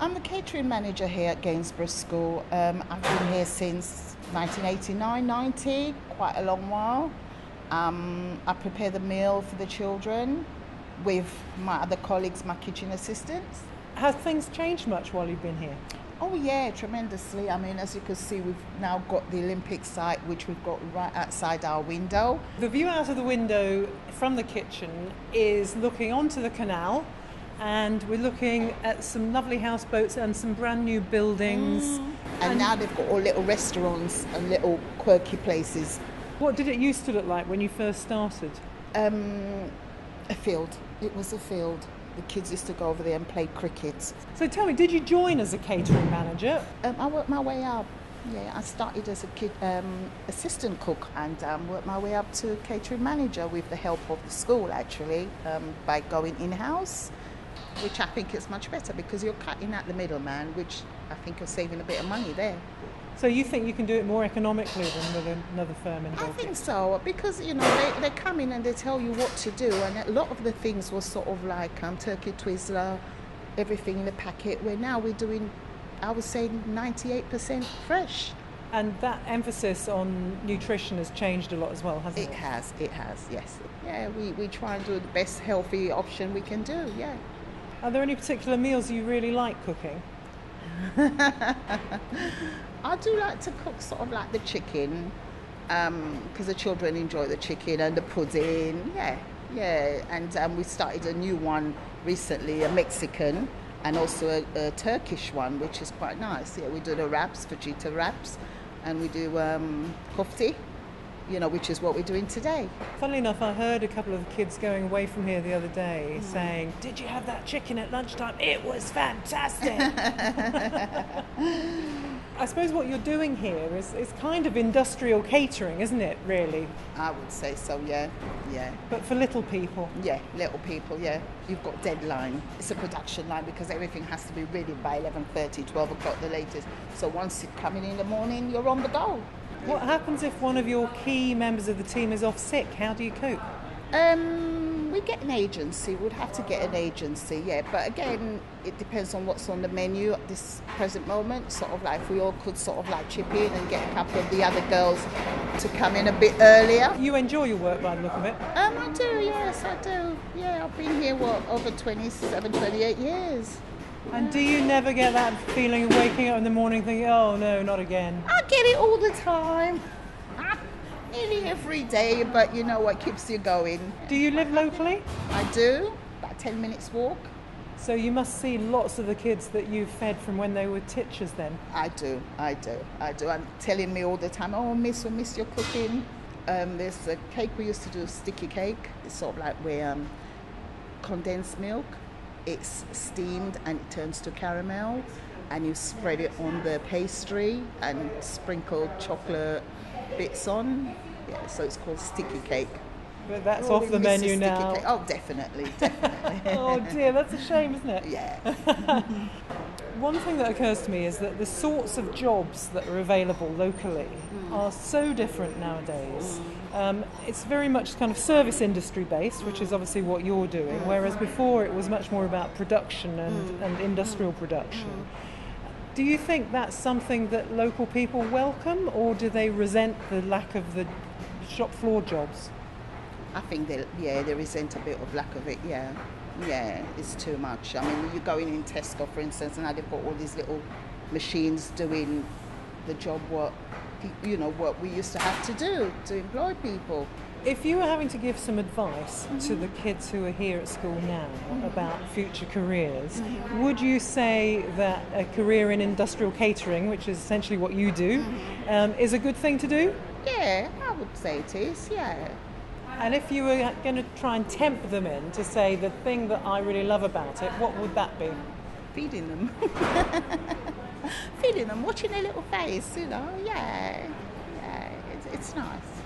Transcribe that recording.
I'm the catering manager here at Gainsborough School. I've been here since 1989-90, quite a long while. I prepare the meal for the children with my other colleagues, my kitchen assistants. Have things changed much while you've been here? Oh yeah, tremendously. I mean, as you can see, we've now got the Olympic site, which we've got right outside our window. The view out of the window from the kitchen is looking onto the canal, and we're looking at some lovely houseboats and some brand new buildings. And now they've got all little restaurants and little quirky places. What did it used to look like when you first started? A field. It was a field. The kids used to go over there and play cricket. So tell me, did you join as a catering manager? I worked my way up. Yeah, I started as a assistant cook and worked my way up to catering manager with the help of the school, actually, by going in-house, which I think is much better because you're cutting out the middleman, which I think you're saving a bit of money there. So you think you can do it more economically than with another firm involved? I think so, because they come in and they tell you what to do, and a lot of the things were sort of like turkey twizzler, everything in a packet, where now we're doing, I would say, 98% fresh. And that emphasis on nutrition has changed a lot as well, hasn't it? It has, yes. Yeah, we try and do the best healthy option we can do, yeah. Are there any particular meals you really like cooking? I do like to cook sort of like the chicken, because the children enjoy the chicken, and the pudding, yeah. And we started a new one recently, a Mexican, and also a Turkish one, which is quite nice. Yeah, we do the wraps, fajita wraps, and we do kofti, which is what we're doing today. Funnily enough, I heard a couple of kids going away from here the other day saying, "Did you have that chicken at lunchtime? It was fantastic." I suppose what you're doing here is kind of industrial catering, isn't it, really? I would say so, yeah. But for little people? Yeah, little people, yeah. You've got deadline. It's a production line because everything has to be ready by 11:30, 12 o'clock the latest. So once you come in the morning, you're on the go. What happens if one of your key members of the team is off sick? How do you cope? We get an agency. We'd have to get an agency, yeah. But again, it depends on what's on the menu at this present moment. Sort of like if we all could sort of like chip in and get a couple of the other girls to come in a bit earlier. You enjoy your work by the look of it? I do, yes, I do. Yeah, I've been here, over 27, 28 years. And do you never get that feeling of waking up in the morning thinking, oh no, not again? I get it all the time. Nearly every day, but you know what keeps you going. Do you live locally? I do, about 10 minutes walk. So you must see lots of the kids that you've fed from when they were titchers then? I do. I'm telling me all the time, oh miss, we miss your cooking. There's a cake we used to do, sticky cake. It's sort of like where condensed milk, it's steamed and it turns to caramel, and you spread it on the pastry and sprinkle chocolate bits on. Yeah, so it's called sticky cake. But that's off the menu now. Cake. Oh, definitely. Oh dear, that's a shame, isn't it? Yeah. One thing that occurs to me is that the sorts of jobs that are available locally are so different nowadays. It's very much kind of service industry based, which is obviously what you're doing, whereas before it was much more about production and industrial production. Do you think that's something that local people welcome, or do they resent the lack of the shop floor jobs? I think they resent a bit of lack of it, yeah. Yeah, it's too much. I mean, you go in Tesco, for instance, and now they've got all these little machines doing the job what we used to have to do to employ people. If you were having to give some advice to the kids who are here at school now about future careers, would you say that a career in industrial catering, which is essentially what you do, is a good thing to do? Yeah, I would say it is, yeah. And if you were going to try and tempt them in to say the thing that I really love about it, what would that be? Feeding them. Feeding them, watching their little face, yeah. It's nice.